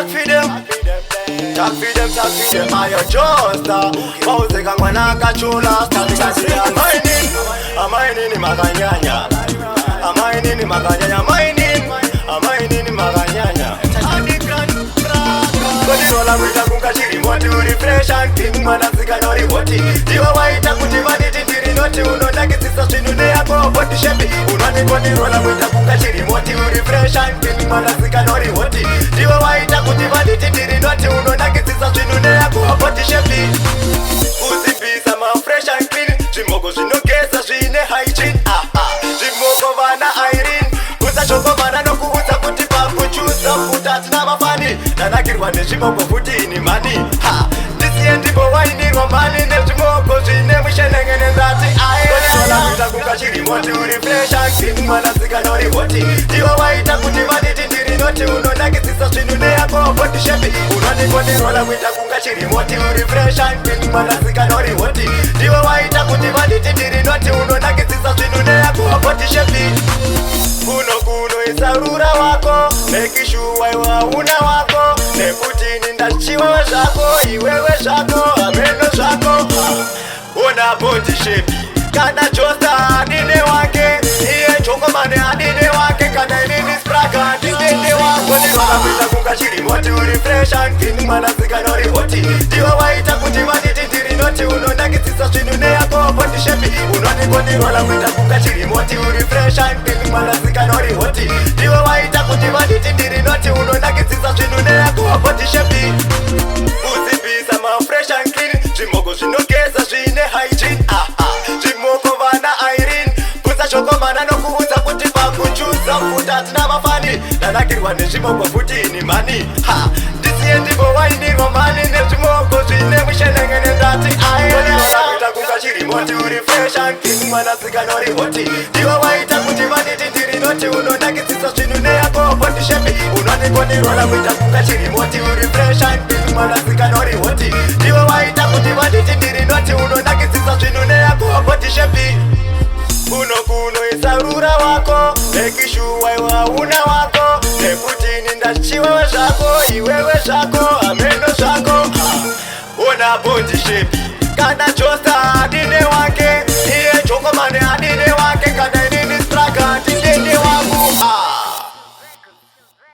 talk for them. Talk for them, talk for them. I am just a Mose Kangwana Kachula. I'm mining in Maganyanya. I'm mining in Maganyanya. I'm mining in Maganyanya. Rola wita kungachiri moti refresh and king manasika nori woti diwa waita kutivani tindiri noti unondakisisa svinune yako body shape unwani koni rola wita kungachiri moti refresh and king manasika nori woti diwa waita kutivani tindiri noti unondakisisa svinune yako body shape uzipisa ma fresh and clean zvimoko zvinogeza zvine hygiene zvimoko vana Irene usashoko vana nokuudza kuti pakuchuza futa tina mafani nanakirwa nezvimoko futi ini mani ndisiye ndipo wainirwa mani nezvimoko zvine mushenengene ndati ayeaita kungachiri moti uri fresh and clean mwanasikana uri hoti iwo waita kuti vaniti ndiri noti unonakisisa zvinhu neyako body shape unonikondirola kuita kungachiri moti uri fresh and clean mwanasikana uri hoti iwo waita kuti vaniti ndiri noti unonakisisa zvinhu neyako body shape kuno isarura wako nekishuwa iwauna wako nekuti nindachiwewe zvako iwewe zvako ameno zvako ona body shape kana josta adine wake iye chokomane adine wake kana inini spraga ndine wako ndivakakuita kungachiri moti uri fresh and clean mwanasikana uri hoti ndiwo waita kuti vaniti ndiri noti unonakisisa zvinhu neyako body shape unonikondirola kuita kungachiri moti uri fresh and clean mwanasikana uri hoti ndiwo waita kuti vaniti ndiri noti unonakisisa zvinhu neyako body shape uzipisa ma fresh and clean zvimoko zvinogeza zvine hygiene zvimoko vana Irene kusachokomana nokuudza kuti pakuchuza futa tina mafani nanakirwa nezvimoko futi ini mani ndisiye ndipo wainirwa mani nezvimoko zvine mushenengene ndati ayeaita kungachiri moti uri fresh and clean mwanasikana uri hoti ndiwo waita kuti vaniti ndiri noti unonakisisa zvinhu neyako body shape unonikondirola kuita kungachiri moti uri fresh and clean mwanasikana uri hoti ndiwo waita kuti vaniti ndiri noti unonakisisa zvinhu neyako body shape kuno isarura wako nekishuwa iwauna wako nekuti nindachiwewe zvako iwewe zvako ameno zvako ona body shape kana josta adine wake iye chokomane adine wake kana inini spraga ndine wako